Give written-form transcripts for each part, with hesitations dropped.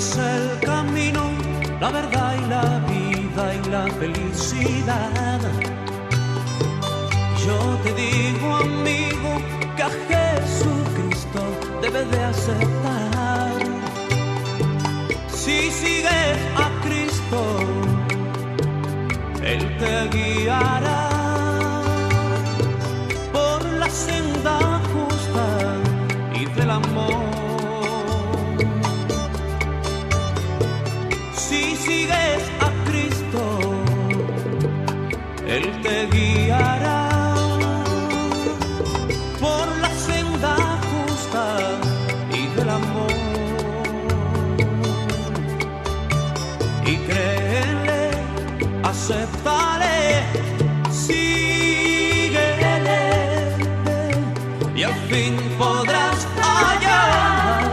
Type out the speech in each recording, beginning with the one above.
es el camino, la verdad y la vida y la felicidad. Yo te digo, amigo, que a Jesucristo debes de aceptar. Si sigues a Cristo, Él te guiará por la senda justa y del amor. Si sigues a Cristo, Él te guiará por la senda justa y del amor. Y créele, acéptale, síguele, y al fin podrás hallar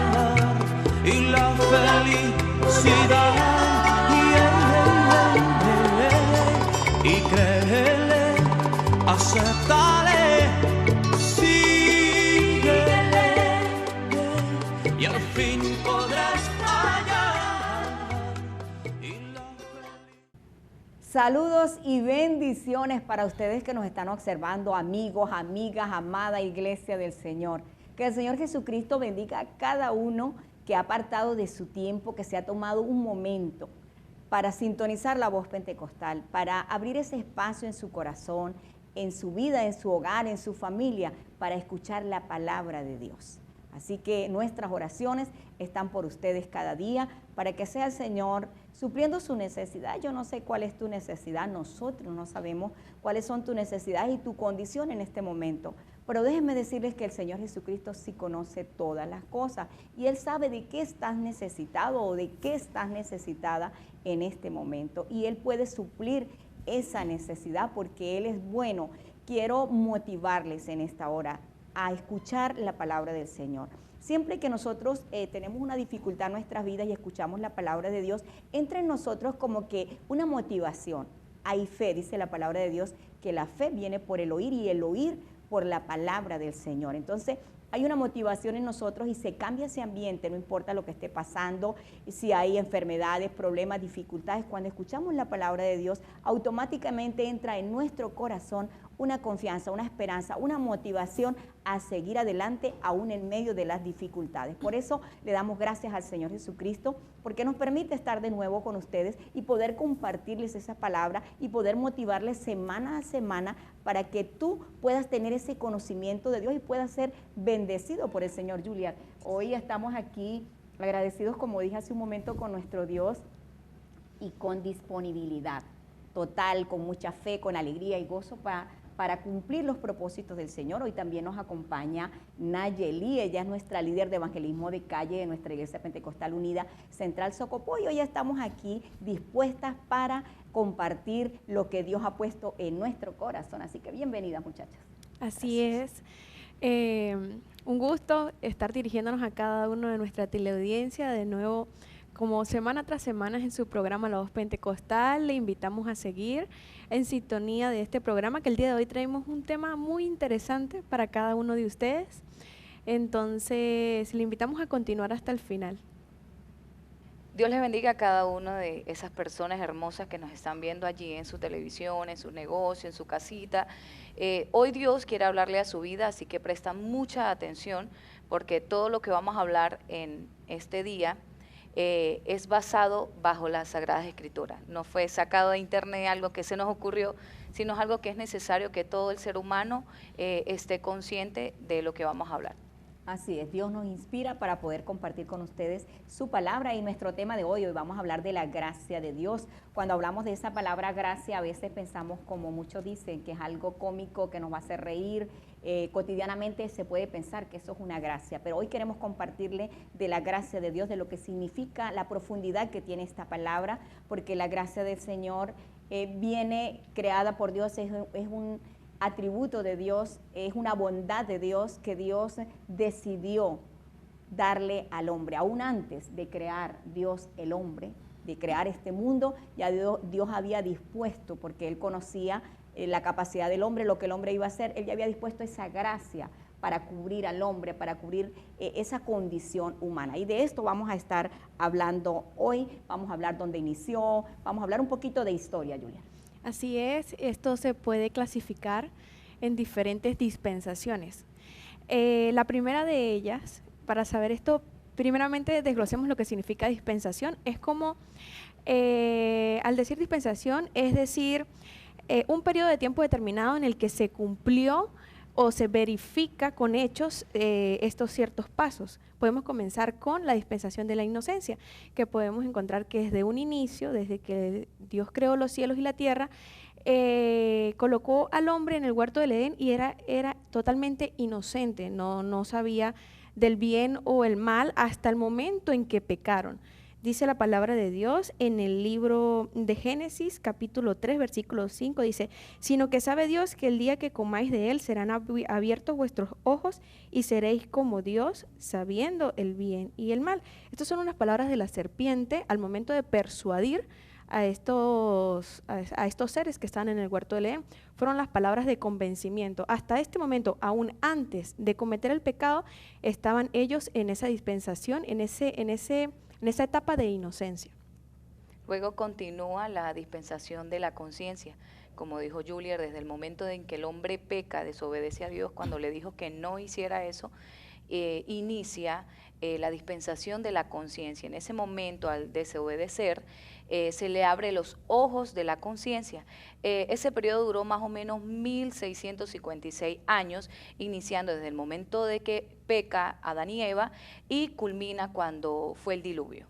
y la felicidad. Y créele, acéptale, síguele, y al fin podrás hallar. Saludos y bendiciones para ustedes que nos están observando, amigos, amigas, amada Iglesia del Señor. Que el Señor Jesucristo bendiga a cada uno que ha apartado de su tiempo, que se ha tomado un momento para sintonizar la voz pentecostal, para abrir ese espacio en su corazón, en su vida, en su hogar, en su familia, para escuchar la palabra de Dios. Así que nuestras oraciones están por ustedes cada día, para que sea el Señor supliendo su necesidad. Yo no sé cuál es tu necesidad, nosotros no sabemos cuáles son tus necesidades y tu condición en este momento. Pero déjenme decirles que el Señor Jesucristo sí conoce todas las cosas y Él sabe de qué estás necesitado o de qué estás necesitada en este momento. Y Él puede suplir esa necesidad porque Él es bueno. Quiero motivarles en esta hora a escuchar la palabra del Señor. Siempre que nosotros tenemos una dificultad en nuestras vidas y escuchamos la palabra de Dios, entra en nosotros como que una motivación. Hay fe, dice la palabra de Dios, que la fe viene por el oír y el oír por la palabra del Señor. Entonces, hay una motivación en nosotros y se cambia ese ambiente, no importa lo que esté pasando, si hay enfermedades, problemas, dificultades. Cuando escuchamos la palabra de Dios, automáticamente entra en nuestro corazón una confianza, una esperanza, una motivación a seguir adelante aún en medio de las dificultades. Por eso le damos gracias al Señor Jesucristo, porque nos permite estar de nuevo con ustedes y poder compartirles esa palabra y poder motivarles semana a semana para que tú puedas tener ese conocimiento de Dios y puedas ser bendecido por el Señor. Julia, hoy estamos aquí agradecidos, como dije hace un momento, con nuestro Dios y con disponibilidad total, con mucha fe, con alegría y gozo para cumplir los propósitos del Señor. Hoy también nos acompaña Nayeli, ella es nuestra líder de evangelismo de calle de nuestra Iglesia Pentecostal Unida Central Socopó, y hoy estamos aquí dispuestas para compartir lo que Dios ha puesto en nuestro corazón. Así que bienvenidas, muchachas. Así es. Un gusto estar dirigiéndonos a cada uno de nuestra teleaudiencia de nuevo, como semana tras semana en su programa La Voz Pentecostal. Le invitamos a seguir en sintonía de este programa, que el día de hoy traemos un tema muy interesante para cada uno de ustedes. Entonces, le invitamos a continuar hasta el final. Dios les bendiga a cada una de esas personas hermosas que nos están viendo allí en su televisión, en su negocio, en su casita. Hoy Dios quiere hablarle a su vida, así que presta mucha atención, porque todo lo que vamos a hablar en este día es basado bajo las Sagradas Escrituras. No fue sacado de internet algo que se nos ocurrió, sino es algo que es necesario que todo el ser humano esté consciente de lo que vamos a hablar. Así es, Dios nos inspira para poder compartir con ustedes su palabra y nuestro tema de hoy vamos a hablar de la gracia de Dios. Cuando hablamos de esa palabra gracia, a veces pensamos, como muchos dicen, que es algo cómico, que nos va a hacer reír. Cotidianamente se puede pensar que eso es una gracia, pero hoy queremos compartirle de la gracia de Dios, de lo que significa, la profundidad que tiene esta palabra, porque la gracia del Señor viene creada por Dios, es un atributo de Dios, es una bondad de Dios que Dios decidió darle al hombre. Aún antes de crear Dios el hombre, de crear este mundo, ya Dios había dispuesto, porque Él conocía la capacidad del hombre, lo que el hombre iba a hacer. Él ya había dispuesto esa gracia para cubrir al hombre, para cubrir esa condición humana. Y de esto vamos a estar hablando hoy, vamos a hablar dónde inició, vamos a hablar un poquito de historia, Julia. Así es, esto se puede clasificar en diferentes dispensaciones. La primera de ellas, para saber esto, primeramente desglosemos lo que significa dispensación. Es como, al decir dispensación, es decir, un periodo de tiempo determinado en el que se cumplió o se verifica con hechos estos ciertos pasos. Podemos comenzar con la dispensación de la inocencia, que podemos encontrar que desde un inicio, desde que Dios creó los cielos y la tierra, colocó al hombre en el huerto del Edén y era totalmente inocente, no sabía del bien o el mal hasta el momento en que pecaron. Dice la palabra de Dios en el libro de Génesis, capítulo 3, versículo 5, dice, sino que sabe Dios que el día que comáis de él serán abiertos vuestros ojos y seréis como Dios, sabiendo el bien y el mal. Estas son unas palabras de la serpiente al momento de persuadir a estos seres que están en el huerto del Edén. Fueron las palabras de convencimiento. Hasta este momento, aún antes de cometer el pecado, estaban ellos en esa dispensación, en esa etapa de inocencia. Luego continúa la dispensación de la conciencia. Como dijo Julia, desde el momento en que el hombre peca, desobedece a Dios, cuando le dijo que no hiciera eso, inicia la dispensación de la conciencia. En ese momento, al desobedecer, se le abre los ojos de la conciencia. Ese periodo duró más o menos 1656 años, iniciando desde el momento de que peca Adán y Eva y culmina cuando fue el diluvio.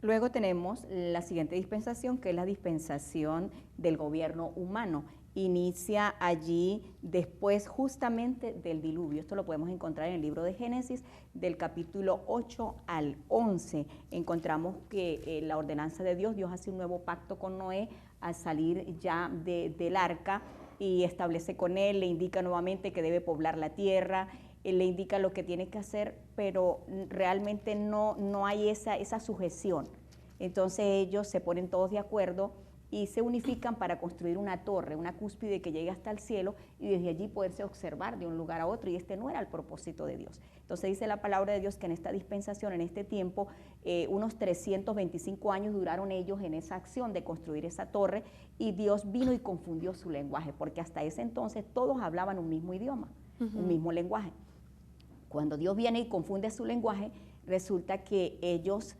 Luego tenemos la siguiente dispensación, que es la dispensación del gobierno humano. Inicia allí después justamente del diluvio. Esto lo podemos encontrar en el libro de Génesis, del capítulo 8 al 11. Encontramos que la ordenanza de Dios hace un nuevo pacto con Noé al salir ya del arca y establece con él, le indica nuevamente que debe poblar la tierra, le indica lo que tiene que hacer, pero realmente no hay esa sujeción. Entonces ellos se ponen todos de acuerdo y se unifican para construir una torre, una cúspide que llegue hasta el cielo y desde allí poderse observar de un lugar a otro, y este no era el propósito de Dios. Entonces dice la palabra de Dios que en esta dispensación, en este tiempo, unos 325 años duraron ellos en esa acción de construir esa torre, y Dios vino y confundió su lenguaje, porque hasta ese entonces todos hablaban un mismo idioma, un mismo lenguaje. Cuando Dios viene y confunde su lenguaje, resulta que ellos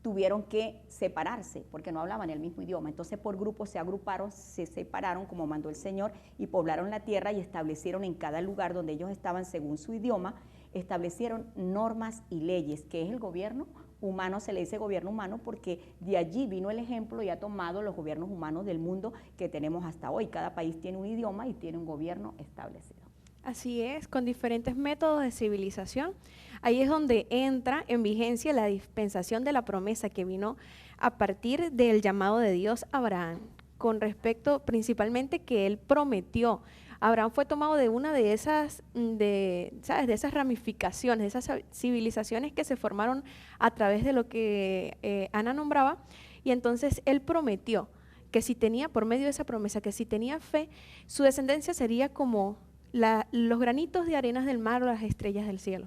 tuvieron que separarse porque no hablaban el mismo idioma. Entonces por grupos se agruparon, se separaron como mandó el Señor y poblaron la tierra y establecieron en cada lugar donde ellos estaban según su idioma, establecieron normas y leyes, que es el gobierno humano. Se le dice gobierno humano porque de allí vino el ejemplo y ha tomado los gobiernos humanos del mundo que tenemos hasta hoy. Cada país tiene un idioma y tiene un gobierno establecido. Así es, con diferentes métodos de civilización. Ahí es donde entra en vigencia la dispensación de la promesa que vino a partir del llamado de Dios a Abraham, con respecto principalmente que él prometió. Abraham fue tomado de una de esas, de esas ramificaciones, de esas civilizaciones que se formaron a través de lo que Ana nombraba, y entonces él prometió que si tenía, por medio de esa promesa, que si tenía fe, su descendencia sería como los granitos de arenas del mar o las estrellas del cielo.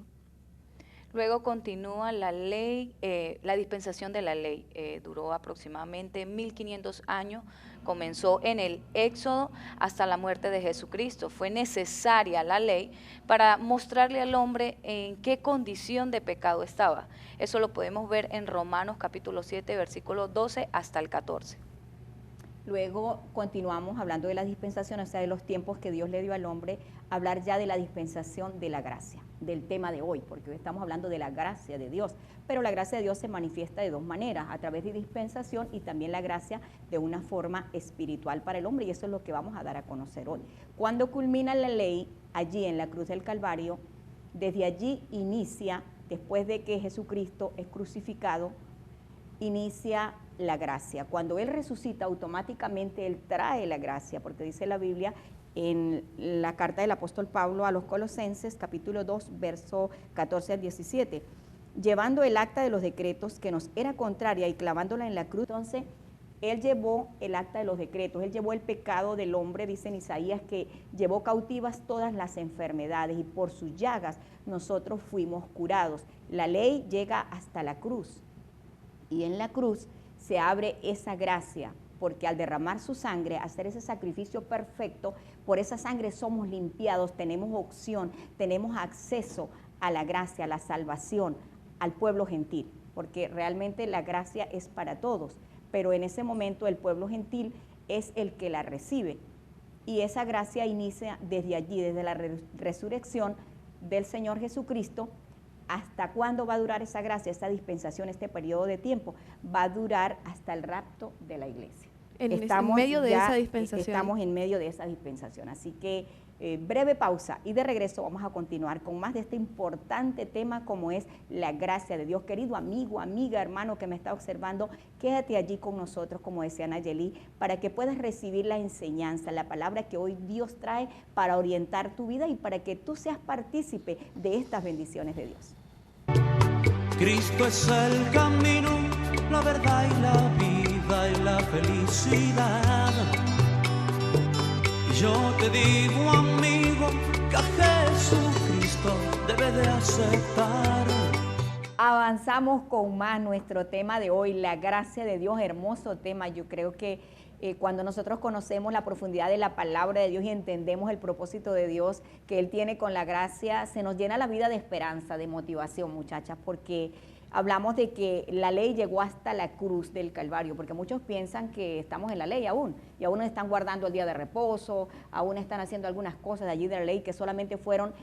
Luego continúa la ley, la dispensación de la ley. Duró aproximadamente 1500 años, comenzó en el Éxodo hasta la muerte de Jesucristo. Fue necesaria la ley para mostrarle al hombre en qué condición de pecado estaba. Eso lo podemos ver en Romanos capítulo 7, versículo 12 hasta el 14. Luego continuamos hablando de la dispensación, o sea, de los tiempos que Dios le dio al hombre, hablar ya de la dispensación de la gracia, del tema de hoy, porque hoy estamos hablando de la gracia de Dios, pero la gracia de Dios se manifiesta de dos maneras, a través de dispensación y también la gracia de una forma espiritual para el hombre, y eso es lo que vamos a dar a conocer hoy. Cuando culmina la ley, allí en la cruz del Calvario, desde allí inicia, después de que Jesucristo es crucificado, inicia la gracia. Cuando Él resucita, automáticamente Él trae la gracia, porque dice la Biblia en la carta del apóstol Pablo a los Colosenses, capítulo 2, verso 14 al 17, llevando el acta de los decretos que nos era contraria y clavándola en la cruz. Entonces, Él llevó el acta de los decretos, Él llevó el pecado del hombre, dice en Isaías, que llevó cautivas todas las enfermedades y por sus llagas nosotros fuimos curados. La ley llega hasta la cruz y en la cruz se abre esa gracia, porque al derramar su sangre, hacer ese sacrificio perfecto, por esa sangre somos limpiados, tenemos opción, tenemos acceso a la gracia, a la salvación, al pueblo gentil, porque realmente la gracia es para todos, pero en ese momento el pueblo gentil es el que la recibe. Y esa gracia inicia desde allí, desde la resurrección del Señor Jesucristo. ¿Hasta cuándo va a durar esa gracia, esa dispensación, este periodo de tiempo? Va a durar hasta el rapto de la iglesia. En medio de esa dispensación. Estamos en medio de esa dispensación. Así que breve pausa y de regreso vamos a continuar con más de este importante tema como es la gracia de Dios. Querido amigo, amiga, hermano que me está observando, quédate allí con nosotros, como decía Nayeli, para que puedas recibir la enseñanza, la palabra que hoy Dios trae para orientar tu vida y para que tú seas partícipe de estas bendiciones de Dios. Cristo es el camino, la verdad y la vida y la felicidad. Y yo te digo, amigo, que a Jesucristo debes de aceptar. Avanzamos con más nuestro tema de hoy, la gracia de Dios, hermoso tema. Yo creo que cuando nosotros conocemos la profundidad de la palabra de Dios y entendemos el propósito de Dios que Él tiene con la gracia, se nos llena la vida de esperanza, de motivación, muchachas, porque hablamos de que la ley llegó hasta la cruz del Calvario, porque muchos piensan que estamos en la ley aún, y aún están guardando el día de reposo, aún están haciendo algunas cosas de allí de la ley que solamente fueron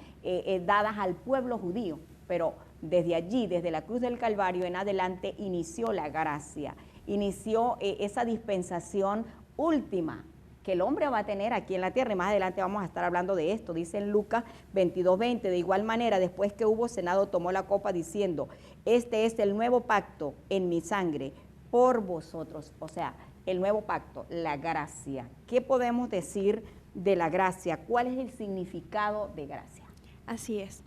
dadas al pueblo judío, pero desde allí, desde la cruz del Calvario en adelante, inició la gracia, inició esa dispensación última que el hombre va a tener aquí en la tierra, y más adelante vamos a estar hablando de esto. Dice en Lucas 22:20, de igual manera, después que hubo cenado, tomó la copa diciendo, este es el nuevo pacto en mi sangre por vosotros. O sea, el nuevo pacto, la gracia. ¿Qué podemos decir de la gracia? ¿Cuál es el significado de gracia? Así es.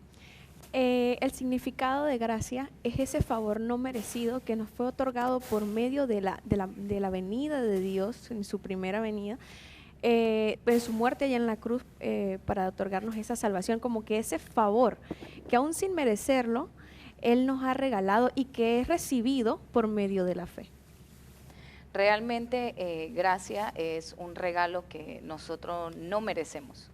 El significado de gracia es ese favor no merecido que nos fue otorgado por medio de la venida de Dios en su primera venida, en su muerte allá en la cruz, para otorgarnos esa salvación, como que ese favor que aún sin merecerlo Él nos ha regalado y que es recibido por medio de la fe. Realmente gracia es un regalo que nosotros no merecemos,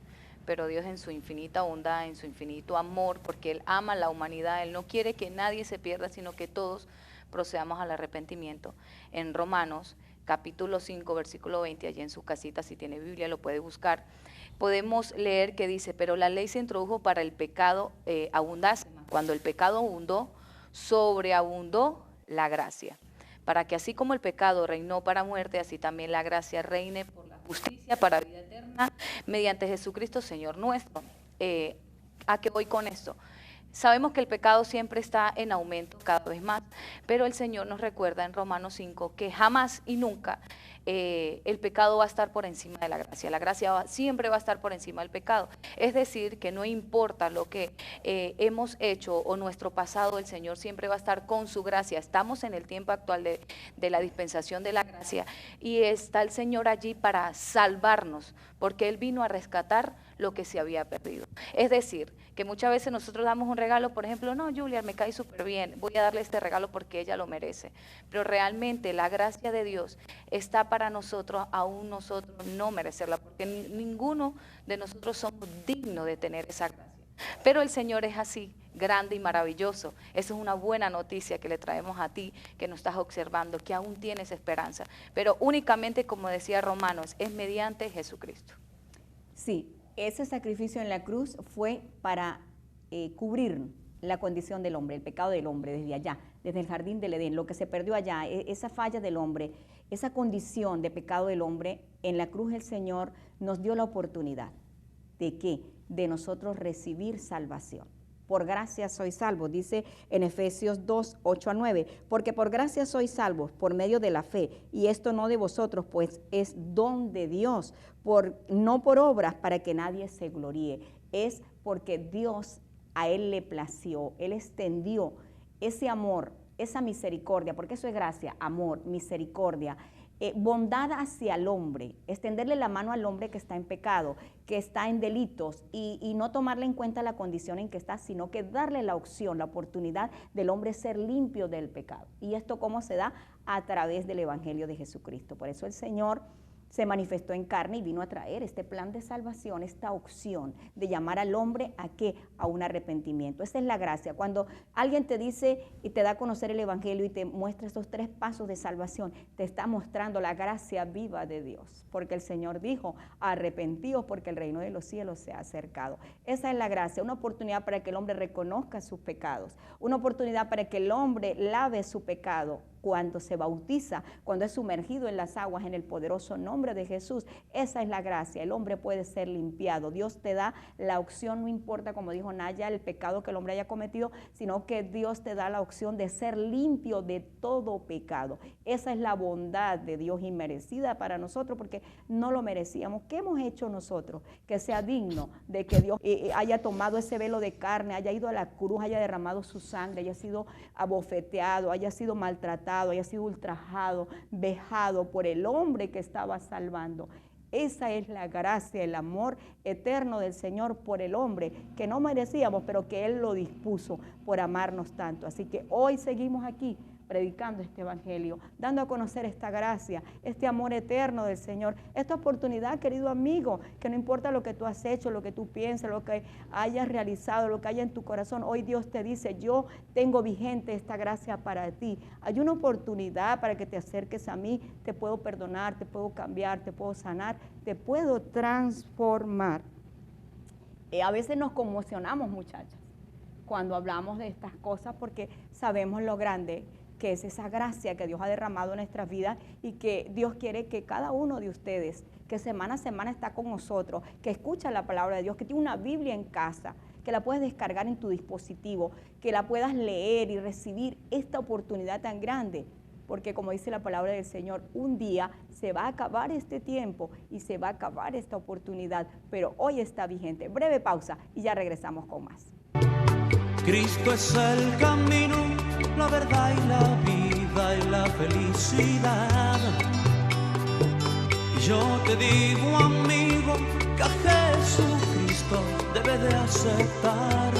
pero Dios en su infinita bondad, en su infinito amor, porque Él ama a la humanidad, Él no quiere que nadie se pierda, sino que todos procedamos al arrepentimiento. En Romanos, capítulo 5, versículo 20, allí en su casita, si tiene Biblia, lo puede buscar, podemos leer que dice, pero la ley se introdujo para el pecado abundase. Cuando el pecado abundó, sobreabundó la gracia, para que así como el pecado reinó para muerte, así también la gracia reine por la justicia para vida eterna, mediante Jesucristo Señor nuestro. ¿A qué voy con esto? Sabemos que el pecado siempre está en aumento cada vez más, pero el Señor nos recuerda en Romanos 5 que jamás y nunca el pecado va a estar por encima de la gracia. La gracia siempre va a estar por encima del pecado. Es decir, que no importa lo que hemos hecho o nuestro pasado, el Señor siempre va a estar con su gracia. Estamos en el tiempo actual de la dispensación de la gracia y está el Señor allí para salvarnos, porque Él vino a rescatar lo que se había perdido. Es decir, que muchas veces nosotros damos un regalo, por ejemplo, no, Julia, me cae súper bien, voy a darle este regalo porque ella lo merece. Pero realmente la gracia de Dios está para nosotros, aún nosotros no merecerla, porque ninguno de nosotros somos dignos de tener esa gracia. Pero el Señor es así, grande y maravilloso. Esa es una buena noticia que le traemos a ti, que nos estás observando, que aún tienes esperanza. Pero únicamente, como decía Romanos, es mediante Jesucristo. Sí, ese sacrificio en la cruz fue para cubrir la condición del hombre, el pecado del hombre desde allá, desde el jardín del Edén, lo que se perdió allá, esa falla del hombre, esa condición de pecado del hombre, en la cruz el Señor nos dio la oportunidad de ¿qué? De nosotros recibir salvación. Por gracia sois salvos, dice en Efesios 2, 8-9, porque por gracia sois salvos por medio de la fe, y esto no de vosotros, pues es don de Dios, no por obras para que nadie se gloríe, es porque Dios a Él le plació, Él extendió ese amor, esa misericordia, porque eso es gracia, amor, misericordia, bondad hacia el hombre, extenderle la mano al hombre que está en pecado, que está en delitos, y no tomarle en cuenta la condición en que está, sino que darle la opción, la oportunidad del hombre ser limpio del pecado. ¿Y esto cómo se da? A través del Evangelio de Jesucristo. Por eso el Señor se manifestó en carne y vino a traer este plan de salvación, esta opción de llamar al hombre a ¿qué? A un arrepentimiento. Esa es la gracia. Cuando alguien te dice y te da a conocer el Evangelio y te muestra esos 3 pasos de salvación, te está mostrando la gracia viva de Dios. Porque el Señor dijo, arrepentíos porque el reino de los cielos se ha acercado. Esa es la gracia, una oportunidad para que el hombre reconozca sus pecados, una oportunidad para que el hombre lave su pecado cuando se bautiza, cuando es sumergido en las aguas en el poderoso nombre de Jesús. Esa es la gracia, el hombre puede ser limpiado. Dios te da la opción, no importa, como dijo Naya, el pecado que el hombre haya cometido, sino que Dios te da la opción de ser limpio de todo pecado. Esa es la bondad de Dios inmerecida para nosotros, porque no lo merecíamos. ¿Qué hemos hecho nosotros que sea digno de que Dios haya tomado ese velo de carne, haya ido a la cruz, haya derramado su sangre, haya sido abofeteado, haya sido maltratado, haya sido ultrajado, vejado por el hombre que estaba salvando? Esa es la gracia, el amor eterno del Señor por el hombre, que no merecíamos, pero que Él lo dispuso por amarnos tanto. Así que hoy seguimos aquí predicando este evangelio, dando a conocer esta gracia, este amor eterno del Señor, esta oportunidad, querido amigo, que no importa lo que tú has hecho, lo que tú piensas, lo que hayas realizado, lo que haya en tu corazón, hoy Dios te dice, yo tengo vigente esta gracia para ti. Hay una oportunidad para que te acerques a mí, te puedo perdonar, te puedo cambiar, te puedo sanar, te puedo transformar. A veces nos conmocionamos, muchachas, cuando hablamos de estas cosas, porque sabemos lo grande que es esa gracia que Dios ha derramado en nuestras vidas, y que Dios quiere que cada uno de ustedes, que semana a semana está con nosotros, que escucha la palabra de Dios, que tiene una Biblia en casa, que la puedes descargar en tu dispositivo, que la puedas leer y recibir esta oportunidad tan grande. Porque como dice la palabra del Señor, un día se va a acabar este tiempo y se va a acabar esta oportunidad, pero hoy está vigente. Breve pausa y ya regresamos con más. Cristo es el camino, la verdad y la vida y la felicidad. Y yo te digo, amigo, que a Jesucristo debe de aceptar.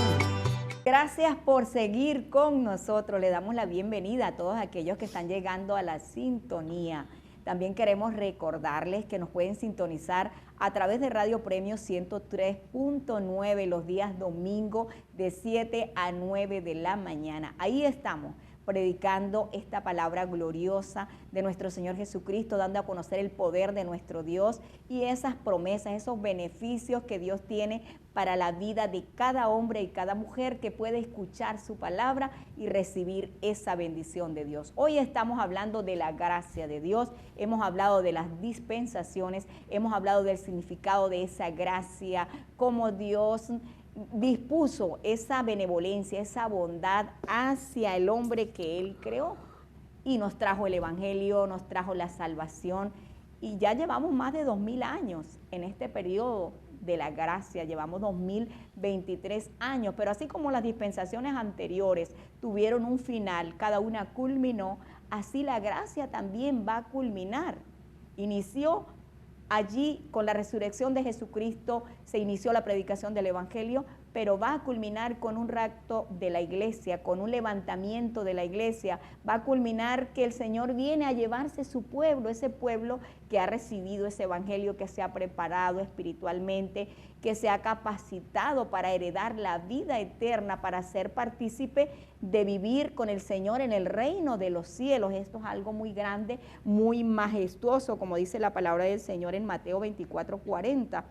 Gracias por seguir con nosotros. Le damos la bienvenida a todos aquellos que están llegando a la sintonía. También queremos recordarles que nos pueden sintonizar a través de Radio Premio 103.9 los días domingo de 7 a 9 de la mañana. Ahí estamos, predicando esta palabra gloriosa de nuestro Señor Jesucristo, dando a conocer el poder de nuestro Dios y esas promesas, esos beneficios que Dios tiene para la vida de cada hombre y cada mujer que puede escuchar su palabra y recibir esa bendición de Dios. Hoy estamos hablando de la gracia de Dios, hemos hablado de las dispensaciones, hemos hablado del significado de esa gracia, cómo Dios dispuso esa benevolencia, esa bondad hacia el hombre que Él creó, y nos trajo el evangelio, nos trajo la salvación, y ya llevamos más de 2000 años en este periodo de la gracia, llevamos 2023 años, pero así como las dispensaciones anteriores tuvieron un final, cada una culminó, así la gracia también va a culminar. Inició allí con la resurrección de Jesucristo, se inició la predicación del evangelio, pero va a culminar con un rapto de la iglesia, con un levantamiento de la iglesia, va a culminar que el Señor viene a llevarse su pueblo, ese pueblo que ha recibido ese evangelio, que se ha preparado espiritualmente, que se ha capacitado para heredar la vida eterna, para ser partícipe de vivir con el Señor en el reino de los cielos. Esto es algo muy grande, muy majestuoso, como dice la palabra del Señor en Mateo 24:40.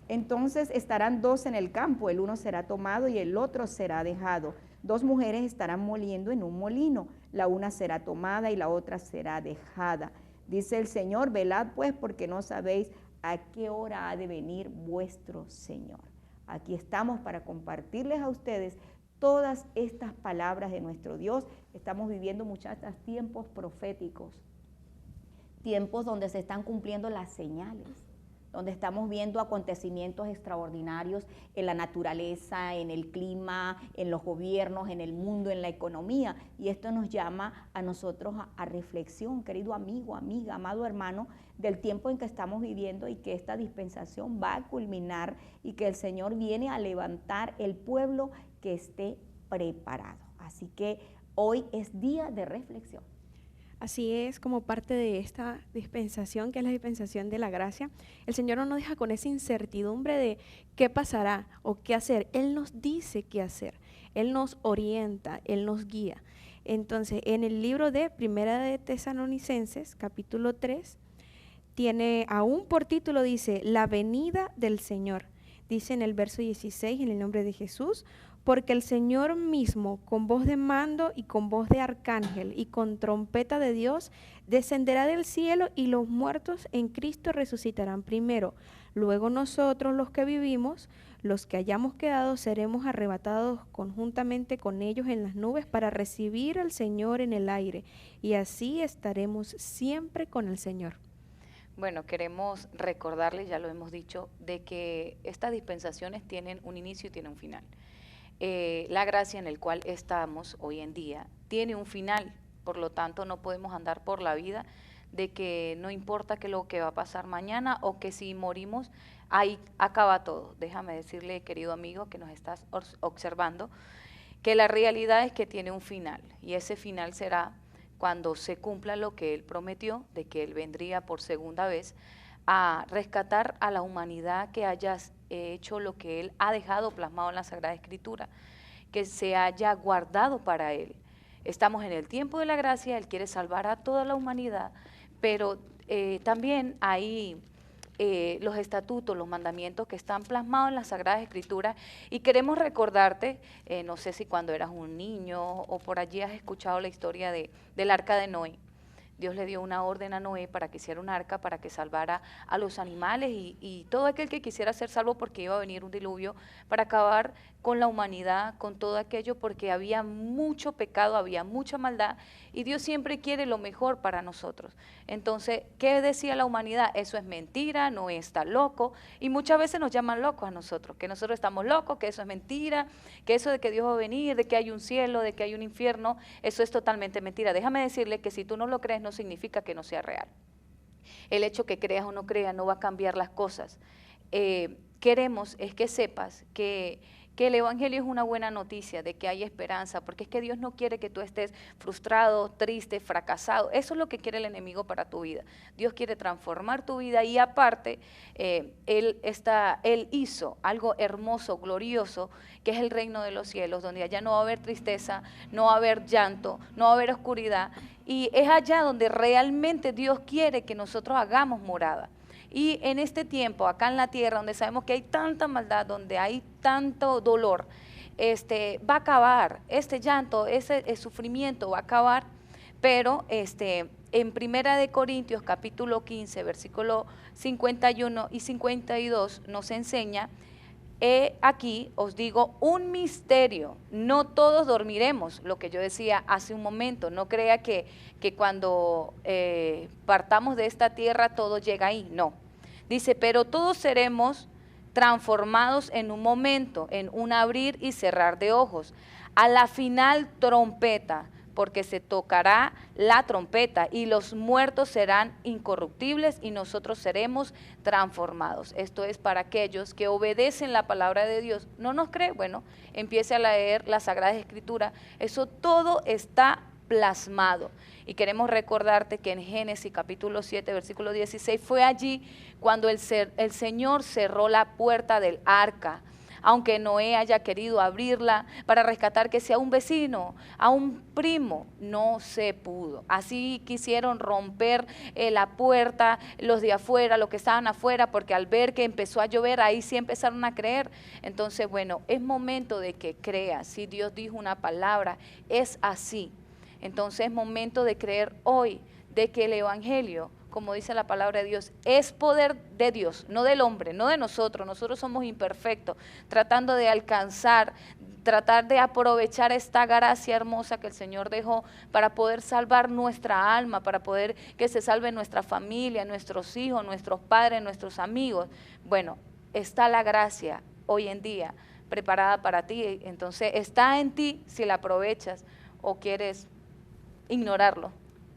Entonces estarán 2 en el campo, el uno será tomado y el otro será dejado. 2 mujeres estarán moliendo en un molino, la una será tomada y la otra será dejada. Dice el Señor, velad pues, porque no sabéis a qué hora ha de venir vuestro Señor. Aquí estamos para compartirles a ustedes todas estas palabras de nuestro Dios. Estamos viviendo, muchachas, tiempos proféticos, tiempos donde se están cumpliendo las señales, donde estamos viendo acontecimientos extraordinarios en la naturaleza, en el clima, en los gobiernos, en el mundo, en la economía. Y esto nos llama a nosotros a reflexión, querido amigo, amiga, amado hermano, del tiempo en que estamos viviendo y que esta dispensación va a culminar y que el Señor viene a levantar el pueblo que esté preparado. Así que hoy es día de reflexión. Así es, como parte de esta dispensación, que es la dispensación de la gracia, el Señor no nos deja con esa incertidumbre de qué pasará o qué hacer. Él nos dice qué hacer, Él nos orienta, Él nos guía. Entonces, en el libro de Primera de Tesalonicenses, capítulo 3, tiene aún por título, dice, la venida del Señor. Dice en el verso 16, en el nombre de Jesús, porque el Señor mismo, con voz de mando y con voz de arcángel y con trompeta de Dios, descenderá del cielo y los muertos en Cristo resucitarán primero. Luego nosotros, los que vivimos, los que hayamos quedado, seremos arrebatados conjuntamente con ellos en las nubes para recibir al Señor en el aire, y así estaremos siempre con el Señor. Bueno, queremos recordarles, ya lo hemos dicho, de que estas dispensaciones tienen un inicio y tienen un final. La gracia en la cual estamos hoy en día tiene un final, por lo tanto no podemos andar por la vida de que no importa que lo que va a pasar mañana o que si morimos, ahí acaba todo. Déjame decirle, querido amigo que nos estás observando, que la realidad es que tiene un final, y ese final será cuando se cumpla lo que Él prometió, de que Él vendría por segunda vez a rescatar a la humanidad que haya hecho lo que Él ha dejado plasmado en la Sagrada Escritura, que se haya guardado para Él. Estamos en el tiempo de la gracia, Él quiere salvar a toda la humanidad, pero también hay los estatutos, los mandamientos que están plasmados en las Sagradas Escrituras, y queremos recordarte, no sé si cuando eras un niño o por allí has escuchado la historia del arca de Noé. Dios le dio una orden a Noé para que hiciera un arca, para que salvara a los animales y todo aquel que quisiera ser salvo, porque iba a venir un diluvio para acabar con la humanidad, con todo aquello, porque había mucho pecado, había mucha maldad, y Dios siempre quiere lo mejor para nosotros. Entonces, ¿qué decía la humanidad? Eso es mentira, Noé está loco, y muchas veces nos llaman locos a nosotros, que nosotros estamos locos, que eso es mentira, que eso de que Dios va a venir, de que hay un cielo, de que hay un infierno, eso es totalmente mentira. Déjame decirle que si tú no lo crees, no significa que no sea real. El hecho que creas o no creas no va a cambiar las cosas. Queremos es que sepas que el Evangelio es una buena noticia, de que hay esperanza, porque es que Dios no quiere que tú estés frustrado, triste, fracasado. Eso es lo que quiere el enemigo para tu vida. Dios quiere transformar tu vida, y aparte, Él hizo algo hermoso, glorioso, que es el reino de los cielos, donde allá no va a haber tristeza, no va a haber llanto, no va a haber oscuridad, y es allá donde realmente Dios quiere que nosotros hagamos morada. Y en este tiempo, acá en la tierra, donde sabemos que hay tanta maldad, donde hay tanto dolor, va a acabar, este llanto, ese sufrimiento va a acabar, pero en Primera de Corintios, capítulo 15, versículo 51 y 52, nos enseña, aquí os digo un misterio, no todos dormiremos, lo que yo decía hace un momento. No crea que cuando partamos de esta tierra todo llega ahí, no. Dice, pero todos seremos transformados en un momento, en un abrir y cerrar de ojos, a la final trompeta, porque se tocará la trompeta y los muertos serán incorruptibles y nosotros seremos transformados. Esto es para aquellos que obedecen la palabra de Dios. ¿No nos cree? Bueno, empiece a leer la Sagrada Escritura. Eso todo está plasmado. Y queremos recordarte que en Génesis capítulo 7, versículo 16, fue allí cuando el Señor cerró la puerta del arca, aunque Noé haya querido abrirla para rescatar que sea un vecino, a un primo, no se pudo. Así quisieron romper la puerta, los de afuera, los que estaban afuera, porque al ver que empezó a llover, ahí sí empezaron a creer. Entonces, bueno, es momento de que creas. Si Dios dijo una palabra, es así. Entonces es momento de creer hoy de que el Evangelio, como dice la palabra de Dios, es poder de Dios, no del hombre, no de nosotros. Nosotros somos imperfectos, tratando de alcanzar tratar de aprovechar esta gracia hermosa que el Señor dejó para poder salvar nuestra alma, para poder que se salve nuestra familia, nuestros hijos, nuestros padres, nuestros amigos. Bueno, está la gracia hoy en día preparada para ti, entonces está en ti si la aprovechas o quieres ignorarlo.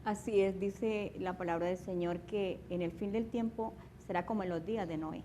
Así es, dice la palabra del Señor que en el fin del tiempo será como en los días de Noé.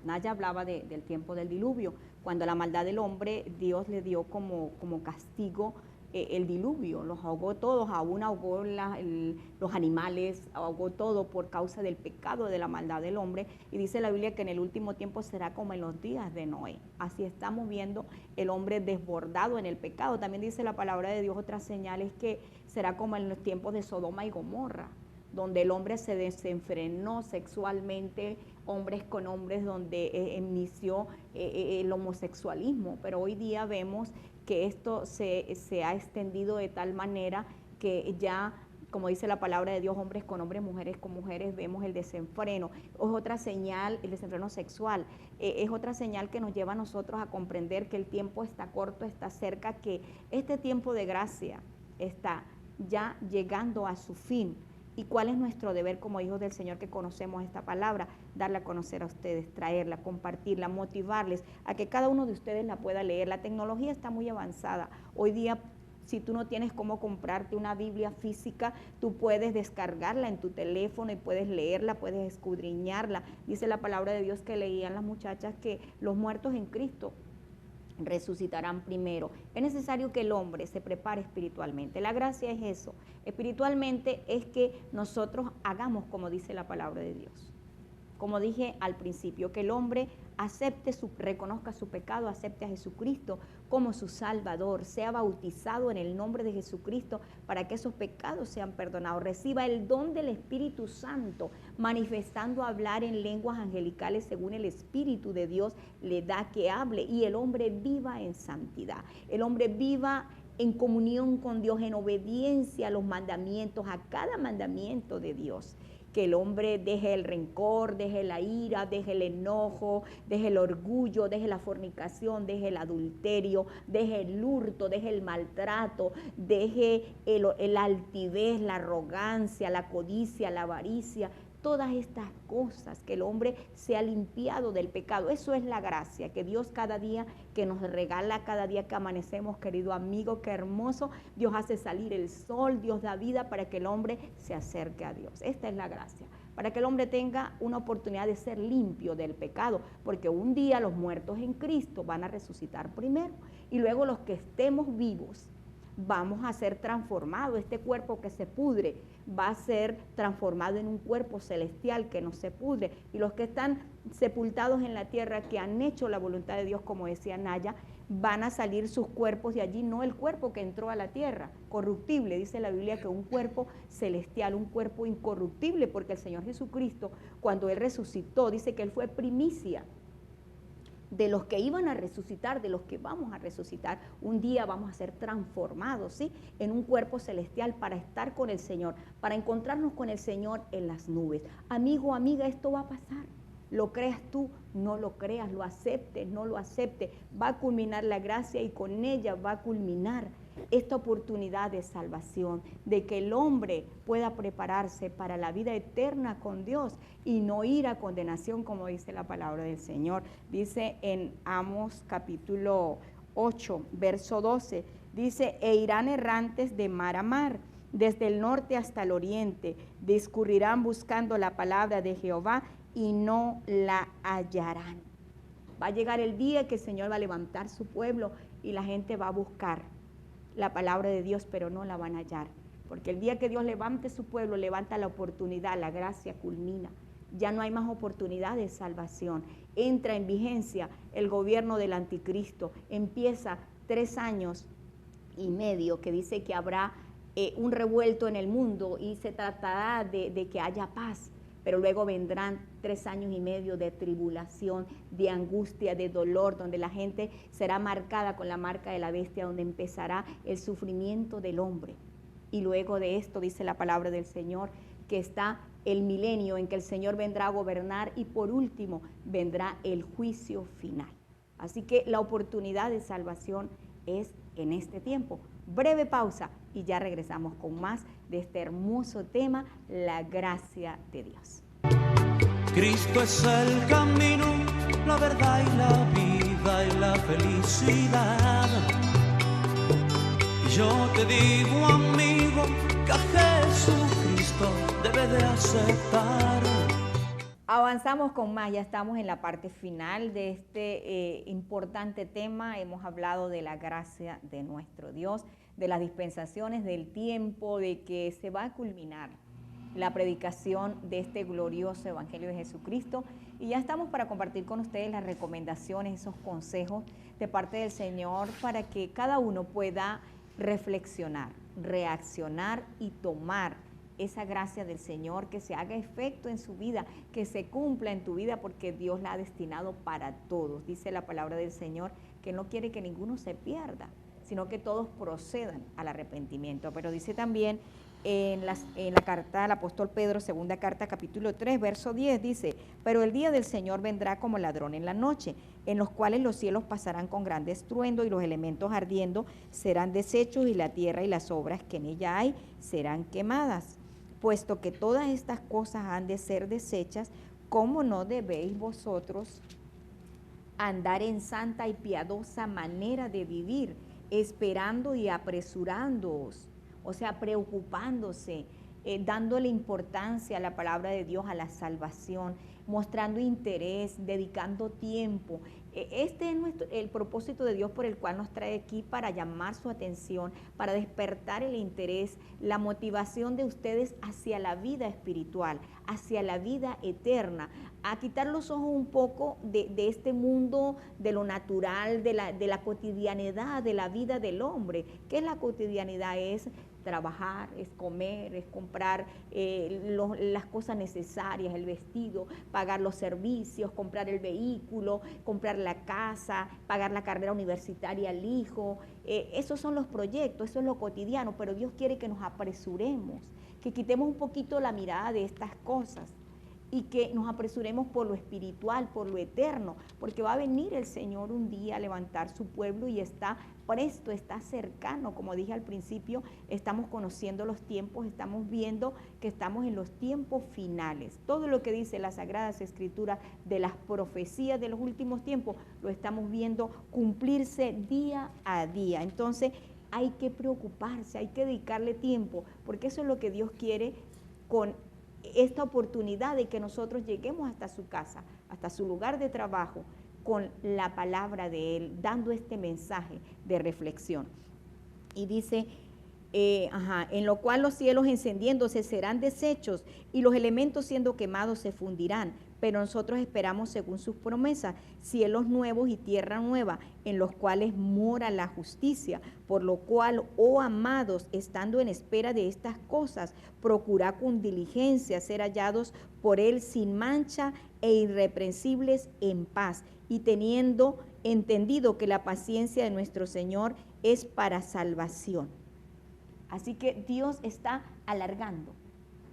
Naya hablaba del tiempo del diluvio, cuando la maldad del hombre, Dios le dio como castigo el diluvio, los ahogó todos, aún ahogó los animales, ahogó todo por causa del pecado de la maldad del hombre, y dice la Biblia que en el último tiempo será como en los días de Noé. Así estamos viendo el hombre desbordado en el pecado. También dice la palabra de Dios, otras señales, que será como en los tiempos de Sodoma y Gomorra, donde el hombre se desenfrenó sexualmente, hombres con hombres, donde inició el homosexualismo. Pero hoy día vemos que esto se ha extendido de tal manera que ya, como dice la palabra de Dios, hombres con hombres, mujeres con mujeres, vemos el desenfreno. Es otra señal, el desenfreno sexual, es otra señal que nos lleva a nosotros a comprender que el tiempo está corto, está cerca, que este tiempo de gracia está ya llegando a su fin. ¿Y cuál es nuestro deber como hijos del Señor que conocemos esta palabra? Darla a conocer a ustedes, traerla, compartirla, motivarles a que cada uno de ustedes la pueda leer. La tecnología está muy avanzada. Hoy día, si tú no tienes cómo comprarte una Biblia física, tú puedes descargarla en tu teléfono y puedes leerla, puedes escudriñarla. Dice la palabra de Dios que leían las muchachas que los muertos en Cristo resucitarán primero. Es necesario que el hombre se prepare espiritualmente. La gracia es eso. Espiritualmente es que nosotros hagamos como dice la palabra de Dios. Como dije al principio, que el hombre reconozca su pecado, acepte a Jesucristo como su Salvador, sea bautizado en el nombre de Jesucristo para que esos pecados sean perdonados, reciba el don del Espíritu Santo, manifestando hablar en lenguas angelicales según el Espíritu de Dios le da que hable, y el hombre viva en santidad, el hombre viva en comunión con Dios, en obediencia a los mandamientos, a cada mandamiento de Dios. Que el hombre deje el rencor, deje la ira, deje el enojo, deje el orgullo, deje la fornicación, deje el adulterio, deje el hurto, deje el maltrato, deje el altivez, la arrogancia, la codicia, la avaricia. Todas estas cosas, que el hombre sea limpiado del pecado. Eso es la gracia que Dios cada día que nos regala, cada día que amanecemos, querido amigo, qué hermoso. Dios hace salir el sol, Dios da vida para que el hombre se acerque a Dios. Esta es la gracia, para que el hombre tenga una oportunidad de ser limpio del pecado, porque un día los muertos en Cristo van a resucitar primero, y luego los que estemos vivos vamos a ser transformados. Este cuerpo que se pudre va a ser transformado en un cuerpo celestial que no se pudre, y los que están sepultados en la tierra, que han hecho la voluntad de Dios, como decía Naya, van a salir sus cuerpos de allí, no el cuerpo que entró a la tierra, corruptible. Dice la Biblia que un cuerpo celestial, un cuerpo incorruptible, porque el Señor Jesucristo, cuando Él resucitó, dice que Él fue primicia de los que iban a resucitar, de los que vamos a resucitar. Un día vamos a ser transformados, ¿sí?, en un cuerpo celestial para estar con el Señor, para encontrarnos con el Señor en las nubes. Amigo, amiga, esto va a pasar. Lo creas tú, no lo creas, lo aceptes, no lo aceptes. Va a culminar la gracia, y con ella va a culminar esta oportunidad de salvación, de que el hombre pueda prepararse para la vida eterna con Dios y no ir a condenación, como dice la palabra del Señor. Dice en Amos capítulo 8, verso 12, dice: e irán errantes de mar a mar, desde el norte hasta el oriente, discurrirán buscando la palabra de Jehová y no la hallarán. Va a llegar el día que el Señor va a levantar su pueblo y la gente va a buscar la palabra de Dios, pero no la van a hallar, porque el día que Dios levante su pueblo, levanta la oportunidad, la gracia culmina. Ya no hay más oportunidad de salvación. Entra en vigencia el gobierno del anticristo. Empieza 3 años y medio que dice que habrá un revuelto en el mundo y se tratará de que haya paz. Pero luego vendrán 3 años y medio de tribulación, de angustia, de dolor, donde la gente será marcada con la marca de la bestia, donde empezará el sufrimiento del hombre. Y luego de esto, dice la palabra del Señor, que está el milenio en que el Señor vendrá a gobernar, y por último vendrá el juicio final. Así que la oportunidad de salvación es en este tiempo. Breve pausa y ya regresamos con más de este hermoso tema, la gracia de Dios. Cristo es el camino, la verdad y la vida y la felicidad. Y yo te digo, amigo, que a Jesucristo debes de aceptar. Avanzamos con más, ya estamos en la parte final de este importante tema. Hemos hablado de la gracia de nuestro Dios, de las dispensaciones, del tiempo, de que se va a culminar la predicación de este glorioso Evangelio de Jesucristo. Y ya estamos para compartir con ustedes las recomendaciones, esos consejos de parte del Señor para que cada uno pueda reflexionar, reaccionar y tomar esa gracia del Señor, que se haga efecto en su vida, que se cumpla en tu vida, porque Dios la ha destinado para todos. Dice la palabra del Señor que no quiere que ninguno se pierda, sino que todos procedan al arrepentimiento. Pero dice también en la carta del apóstol Pedro, segunda carta, capítulo 3, verso 10, dice: pero el día del Señor vendrá como ladrón en la noche, en los cuales los cielos pasarán con gran estruendo y los elementos ardiendo serán deshechos y la tierra y las obras que en ella hay serán quemadas. Puesto que todas estas cosas han de ser deshechas, ¿cómo no debéis vosotros andar en santa y piadosa manera de vivir, esperando y apresurándoos? O sea, preocupándose, dándole importancia a la palabra de Dios, a la salvación, mostrando interés, dedicando tiempo. Este es el propósito de Dios por el cual nos trae aquí, para llamar su atención, para despertar el interés, la motivación de ustedes hacia la vida espiritual, hacia la vida eterna, a quitar los ojos un poco de este mundo, de lo natural, de la cotidianidad, de la vida del hombre. ¿Qué es la cotidianidad? Es trabajar, es comer, es comprar las cosas necesarias, el vestido, pagar los servicios, comprar el vehículo, comprar la casa, pagar la carrera universitaria al hijo. Esos son los proyectos, eso es lo cotidiano, pero Dios quiere que nos apresuremos, que quitemos un poquito la mirada de estas cosas y que nos apresuremos por lo espiritual, por lo eterno, porque va a venir el Señor un día a levantar su pueblo y está presto, está cercano. Como dije al principio, estamos conociendo los tiempos, estamos viendo que estamos en los tiempos finales. Todo lo que dice las Sagradas Escrituras de las profecías de los últimos tiempos, lo estamos viendo cumplirse día a día. Entonces hay que preocuparse, hay que dedicarle tiempo, porque eso es lo que Dios quiere con esta oportunidad de que nosotros lleguemos hasta su casa, hasta su lugar de trabajo, con la palabra de Él, dando este mensaje de reflexión. Y dice, en lo cual los cielos encendiéndose serán deshechos y los elementos siendo quemados se fundirán. Pero nosotros esperamos, según sus promesas, cielos nuevos y tierra nueva, en los cuales mora la justicia. Por lo cual, oh amados, estando en espera de estas cosas, procurad con diligencia ser hallados por Él sin mancha e irreprensibles en paz, y teniendo entendido que la paciencia de nuestro Señor es para salvación. Así que Dios está alargando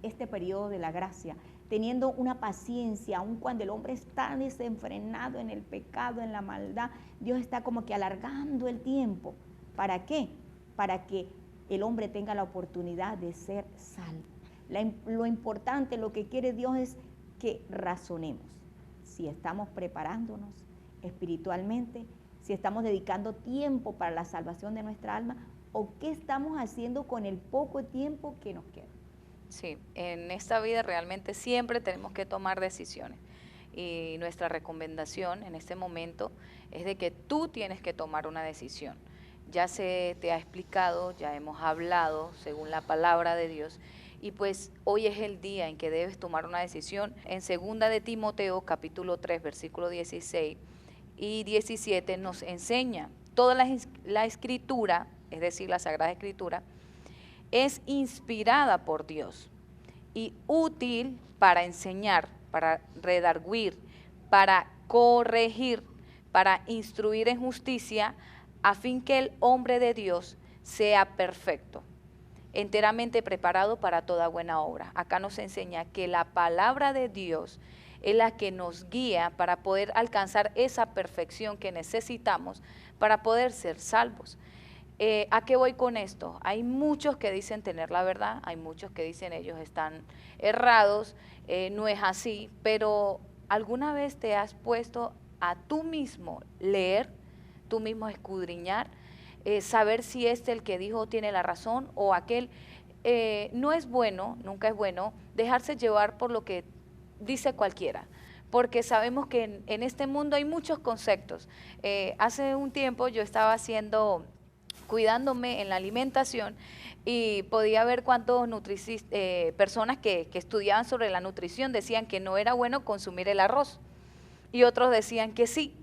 este periodo de la gracia, teniendo una paciencia, aun cuando el hombre está desenfrenado en el pecado, en la maldad. Dios está como que alargando el tiempo. ¿Para qué? Para que el hombre tenga la oportunidad de ser salvo. Lo importante, lo que quiere Dios es que razonemos. Si estamos preparándonos espiritualmente, si estamos dedicando tiempo para la salvación de nuestra alma, o qué estamos haciendo con el poco tiempo que nos queda. Sí, en esta vida realmente siempre tenemos que tomar decisiones, y nuestra recomendación en este momento es de que tú tienes que tomar una decisión. Ya se te ha explicado, ya hemos hablado según la palabra de Dios, y pues hoy es el día en que debes tomar una decisión. En 2 de Timoteo capítulo 3 versículo 16 y 17 nos enseña toda la escritura, es decir, la Sagrada Escritura, es inspirada por Dios y útil para enseñar, para redarguir, para corregir, para instruir en justicia, a fin que el hombre de Dios sea perfecto, enteramente preparado para toda buena obra. Acá nos enseña que la palabra de Dios es la que nos guía para poder alcanzar esa perfección que necesitamos para poder ser salvos. ¿A qué voy con esto? Hay muchos que dicen tener la verdad, hay muchos que dicen ellos están errados, no es así, pero ¿alguna vez te has puesto a tú mismo leer, tú mismo escudriñar, saber si el que dijo tiene la razón o aquel? No es bueno, nunca es bueno dejarse llevar por lo que dice cualquiera, porque sabemos que en este mundo hay muchos conceptos. Hace un tiempo yo estaba cuidándome en la alimentación y podía ver cuántos personas que estudiaban sobre la nutrición decían que no era bueno consumir el arroz y otros decían que sí,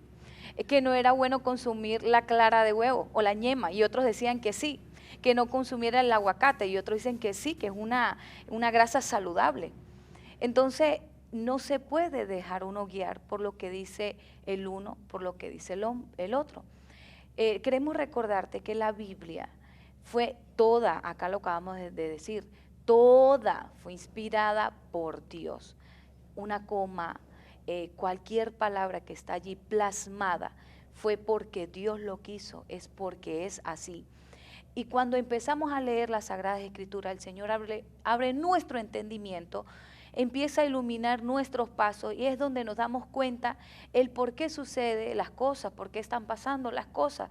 que no era bueno consumir la clara de huevo o la yema y otros decían que sí, que no consumiera el aguacate y otros dicen que sí, que es una grasa saludable. Entonces no se puede dejar uno guiar por lo que dice el uno, por lo que dice el otro. Queremos recordarte que la Biblia fue toda, acá lo acabamos de decir, toda fue inspirada por Dios. Una coma, cualquier palabra que está allí plasmada fue porque Dios lo quiso, es porque es así. Y cuando empezamos a leer las Sagradas Escrituras, el Señor abre nuestro entendimiento, empieza a iluminar nuestros pasos y es donde nos damos cuenta el por qué sucede las cosas, por qué están pasando las cosas.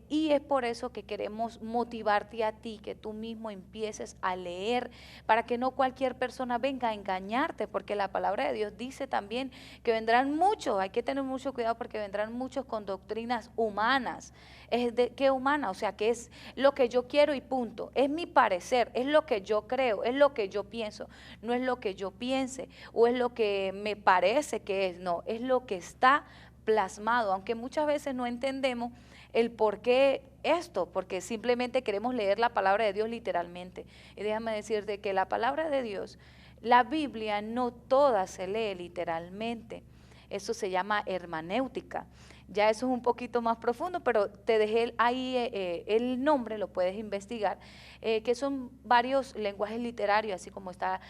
Y es por eso que queremos motivarte a ti, que tú mismo empieces a leer, para que no cualquier persona venga a engañarte, porque la palabra de Dios dice también que vendrán muchos, hay que tener mucho cuidado porque vendrán muchos con doctrinas humanas. ¿Qué humana? O sea, que es lo que yo quiero y punto, es mi parecer, es lo que yo creo, es lo que yo pienso, no es lo que yo piense o es lo que me parece que es, no, es lo que está plasmado, aunque muchas veces no entendemos el por qué esto, porque simplemente queremos leer la palabra de Dios literalmente. Y déjame decirte que la palabra de Dios, la Biblia no toda se lee literalmente, eso se llama hermenéutica. Ya eso es un poquito más profundo, pero te dejé ahí el nombre, lo puedes investigar, que son varios lenguajes literarios, así como está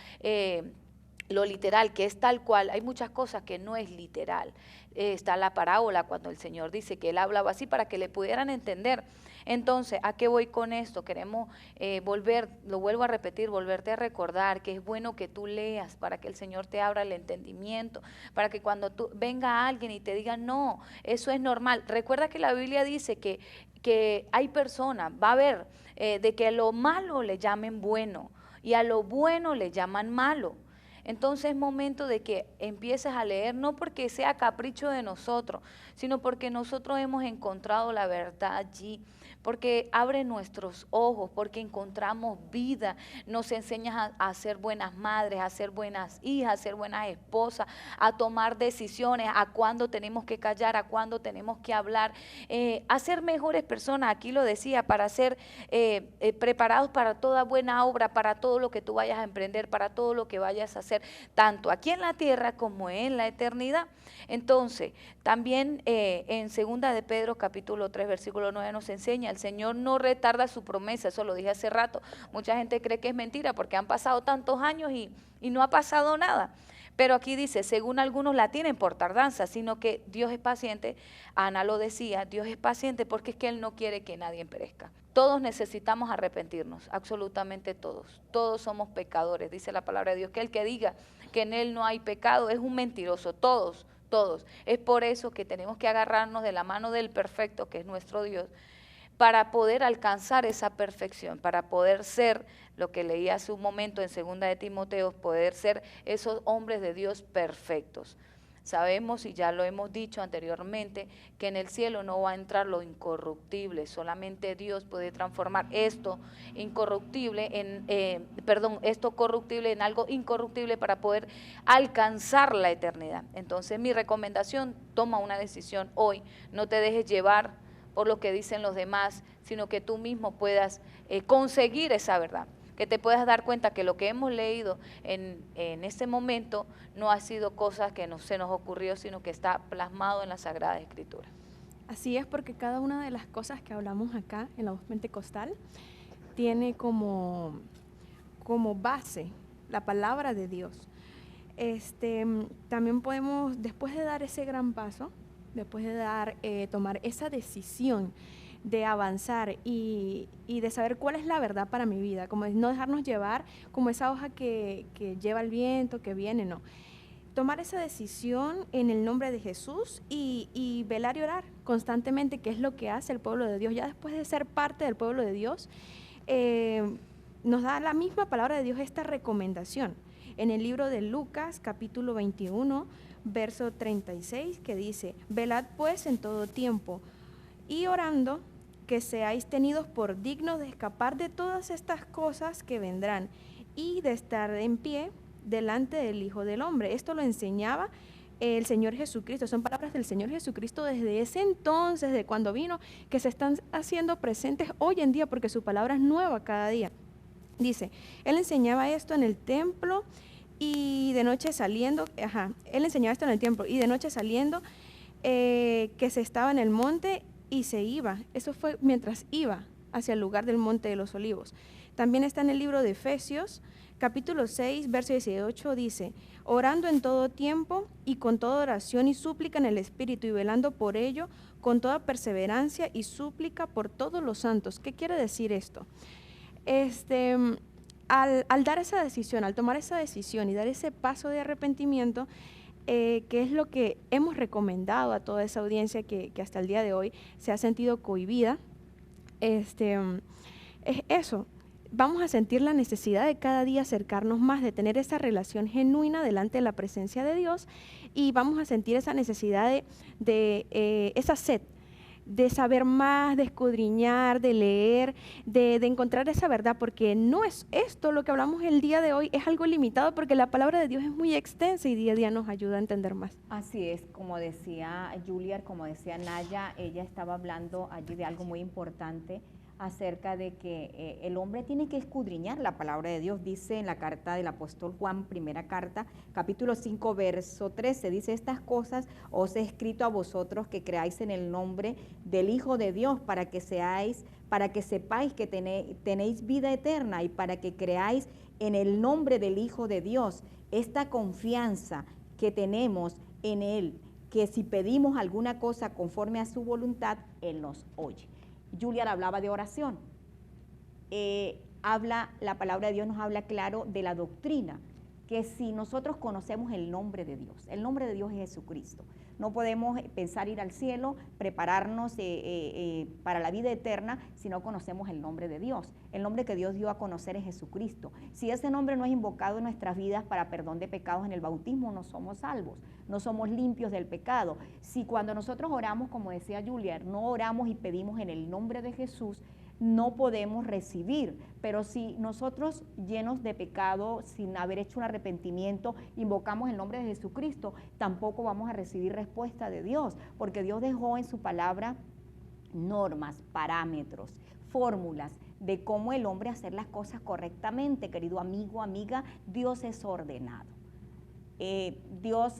lo literal, que es tal cual. Hay muchas cosas que no es literal. Está la parábola cuando el Señor dice que Él hablaba así para que le pudieran entender. Entonces, ¿a qué voy con esto? Queremos lo vuelvo a repetir, volverte a recordar que es bueno que tú leas para que el Señor te abra el entendimiento, para que cuando venga alguien y te diga, no, eso es normal. Recuerda que la Biblia dice que hay personas, va a haber, de que a lo malo le llamen bueno y a lo bueno le llaman malo. Entonces es momento de que empieces a leer, no porque sea capricho de nosotros, sino porque nosotros hemos encontrado la verdad allí, porque abre nuestros ojos, porque encontramos vida, nos enseñas a ser buenas madres, a ser buenas hijas, a ser buenas esposas, a tomar decisiones, a cuándo tenemos que callar, a cuándo tenemos que hablar, a ser mejores personas, aquí lo decía, para ser preparados para toda buena obra, para todo lo que tú vayas a emprender, para todo lo que vayas a hacer, tanto aquí en la tierra como en la eternidad. Entonces, también en 2 de Pedro capítulo 3 versículo 9 nos enseña, el Señor no retarda su promesa, eso lo dije hace rato, mucha gente cree que es mentira porque han pasado tantos años y no ha pasado nada. Pero aquí dice, según algunos la tienen por tardanza, sino que Dios es paciente. Ana lo decía, Dios es paciente porque es que Él no quiere que nadie perezca. Todos necesitamos arrepentirnos, absolutamente todos. Todos somos pecadores, dice la palabra de Dios, que el que diga que en Él no hay pecado es un mentiroso, todos. Es por eso que tenemos que agarrarnos de la mano del perfecto, que es nuestro Dios, para poder alcanzar esa perfección, para poder ser, lo que leí hace un momento en 2 de Timoteo, poder ser esos hombres de Dios perfectos. Sabemos, y ya lo hemos dicho anteriormente, que en el cielo no va a entrar lo incorruptible, solamente Dios puede transformar esto esto corruptible en algo incorruptible para poder alcanzar la eternidad. Entonces mi recomendación, toma una decisión hoy, no te dejes llevar por lo que dicen los demás, sino que tú mismo puedas conseguir esa verdad, que te puedas dar cuenta que lo que hemos leído en este momento no ha sido cosas que se nos ocurrió, sino que está plasmado en la Sagrada Escritura. Así es, porque cada una de las cosas que hablamos acá en la voz pentecostal tiene como base la palabra de Dios. También podemos, después de dar ese gran paso, después de tomar esa decisión de avanzar y de saber cuál es la verdad para mi vida, como no dejarnos llevar como esa hoja que lleva el viento, que viene, no. Tomar esa decisión en el nombre de Jesús y velar y orar constantemente, que es lo que hace el pueblo de Dios. Ya después de ser parte del pueblo de Dios, nos da la misma palabra de Dios esta recomendación. En el libro de Lucas, capítulo 21, verso 36, que dice: velad pues en todo tiempo y orando, que seáis tenidos por dignos de escapar de todas estas cosas que vendrán y de estar en pie delante del Hijo del Hombre. Esto lo enseñaba el Señor Jesucristo, son palabras del Señor Jesucristo desde ese entonces, de cuando vino, que se están haciendo presentes hoy en día, porque su palabra es nueva cada día. Dice, Él enseñaba esto en el templo y de noche saliendo, Él enseñaba esto en el templo y de noche saliendo, que se estaba en el monte y se iba. Eso fue mientras iba hacia el lugar del Monte de los Olivos. También está en el libro de Efesios, capítulo 6, verso 18, dice: orando en todo tiempo y con toda oración y súplica en el Espíritu, y velando por ello con toda perseverancia y súplica por todos los santos. ¿Qué quiere decir esto? Al dar esa decisión, al tomar esa decisión y dar ese paso de arrepentimiento, que es lo que hemos recomendado a toda esa audiencia que hasta el día de hoy se ha sentido cohibida, es eso. Vamos a sentir la necesidad de cada día acercarnos más, de tener esa relación genuina delante de la presencia de Dios, y vamos a sentir esa necesidad de esa sed de saber más, de escudriñar, de leer, de encontrar esa verdad, porque no es esto lo que hablamos el día de hoy, es algo limitado, porque la palabra de Dios es muy extensa y día a día nos ayuda a entender más. Así es, como decía Julia, como decía Naya, ella estaba hablando allí de algo muy importante, acerca de que el hombre tiene que escudriñar la palabra de Dios. Dice en la carta del apóstol Juan, primera carta, capítulo 5, verso 13, dice: estas cosas os he escrito a vosotros que creáis en el nombre del Hijo de Dios, para que sepáis que tenéis vida eterna, y para que creáis en el nombre del Hijo de Dios. Esta confianza que tenemos en Él, que si pedimos alguna cosa conforme a su voluntad, Él nos oye. Julia hablaba de oración. La palabra de Dios nos habla claro de la doctrina, que si nosotros conocemos el nombre de Dios es Jesucristo. No podemos pensar ir al cielo, prepararnos para la vida eterna si no conocemos el nombre de Dios. El nombre que Dios dio a conocer es Jesucristo. Si ese nombre no es invocado en nuestras vidas para perdón de pecados en el bautismo, no somos salvos, no somos limpios del pecado. Si cuando nosotros oramos, como decía Julia, no oramos y pedimos en el nombre de Jesús, no podemos recibir. Pero si nosotros, llenos de pecado, sin haber hecho un arrepentimiento, invocamos el nombre de Jesucristo, tampoco vamos a recibir respuesta de Dios, porque Dios dejó en su palabra normas, parámetros, fórmulas de cómo el hombre hacer las cosas correctamente. Querido amigo, amiga, Dios es ordenado. Dios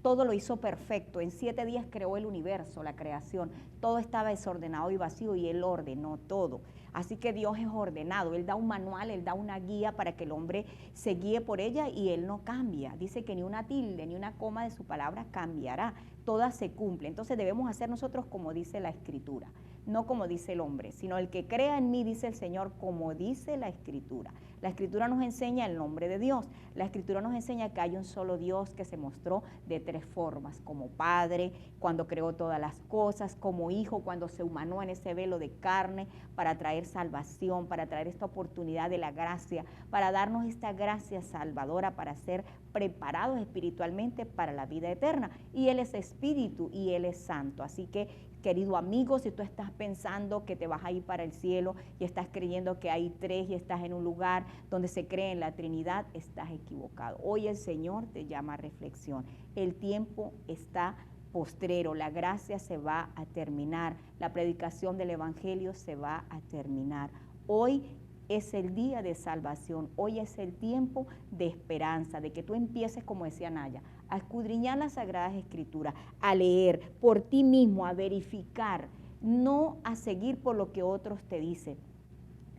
todo lo hizo perfecto. En 7 días creó el universo, la creación. Todo estaba desordenado y vacío y Él ordenó todo. Así que Dios es ordenado. Él da un manual, Él da una guía para que el hombre se guíe por ella, y Él no cambia. Dice que ni una tilde ni una coma de su palabra cambiará. Todas se cumplen. Entonces debemos hacer nosotros como dice la Escritura, no como dice el hombre, sino el que crea en mí, dice el Señor, como dice la Escritura. La Escritura nos enseña el nombre de Dios. La Escritura nos enseña que hay un solo Dios que se mostró de 3 formas: como Padre, cuando creó todas las cosas; como Hijo, cuando se humanó en ese velo de carne para traer salvación, para traer esta oportunidad de la gracia, para darnos esta gracia salvadora, para ser preparados espiritualmente para la vida eterna. Y Él es Espíritu y Él es Santo. Así que, querido amigo, si tú estás pensando que te vas a ir para el cielo y estás creyendo que hay 3 y estás en un lugar donde se cree en la Trinidad, estás equivocado. Hoy el Señor te llama a reflexión. El tiempo está postrero, la gracia se va a terminar, la predicación del Evangelio se va a terminar. Hoy es el día de salvación, hoy es el tiempo de esperanza, de que tú empieces, como decía Naya, a escudriñar las Sagradas Escrituras, a leer por ti mismo, a verificar, no a seguir por lo que otros te dicen,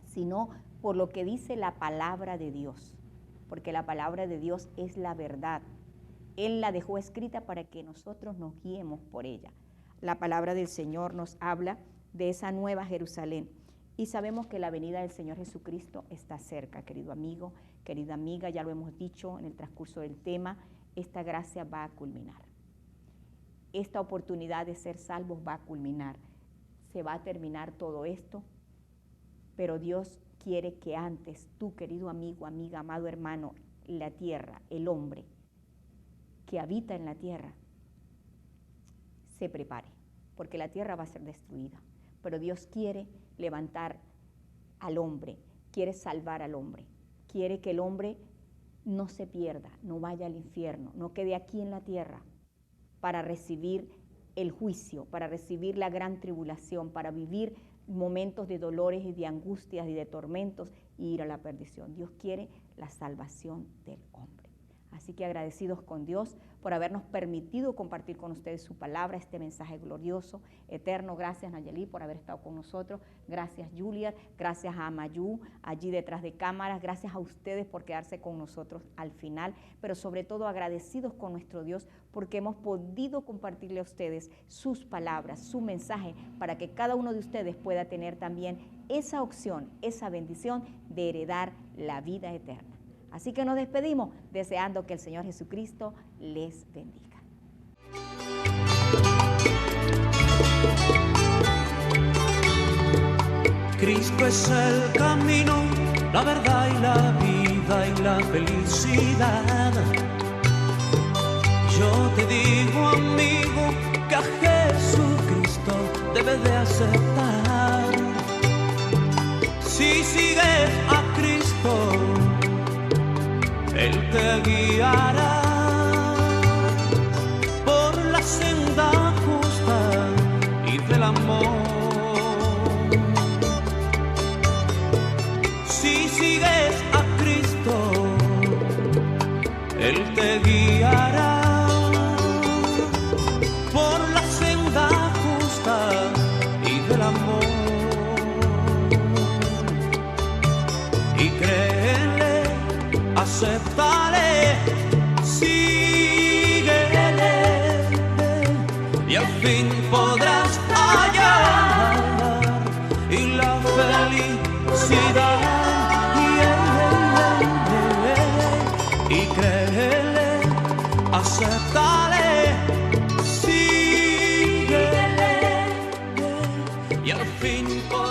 sino por lo que dice la palabra de Dios, porque la palabra de Dios es la verdad. Él la dejó escrita para que nosotros nos guiemos por ella. La palabra del Señor nos habla de esa nueva Jerusalén. Y sabemos que la venida del Señor Jesucristo está cerca, querido amigo, querida amiga, ya lo hemos dicho en el transcurso del tema, esta gracia va a culminar. Esta oportunidad de ser salvos va a culminar. Se va a terminar todo esto, pero Dios quiere que antes tú, querido amigo, amiga, amado hermano, la tierra, el hombre que habita en la tierra, se prepare, porque la tierra va a ser destruida. Pero Dios quiere levantar al hombre, quiere salvar al hombre, quiere que el hombre no se pierda, no vaya al infierno, no quede aquí en la tierra para recibir el juicio, para recibir la gran tribulación, para vivir momentos de dolores y de angustias y de tormentos y ir a la perdición. Dios quiere la salvación del hombre. Así que agradecidos con Dios por habernos permitido compartir con ustedes su palabra, este mensaje glorioso, eterno. Gracias, Nayeli, por haber estado con nosotros. Gracias, Julia. Gracias a Mayú, allí detrás de cámaras. Gracias a ustedes por quedarse con nosotros al final. Pero sobre todo agradecidos con nuestro Dios porque hemos podido compartirle a ustedes sus palabras, su mensaje, para que cada uno de ustedes pueda tener también esa opción, esa bendición de heredar la vida eterna. Así que nos despedimos deseando que el Señor Jesucristo les bendiga. Cristo es el camino, la verdad y la vida y la felicidad. Yo te digo, amigo, que a Jesucristo debes de aceptar. Si sigues a Cristo, Él te guiará por la senda justa y del amor. Si sigues a Cristo, Él te guiará por la senda justa y del amor. Y créele, acéptale, síguele, y al fin podrás hallar y la felicidad. Y créele, acéptale, síguele, y al fin podrás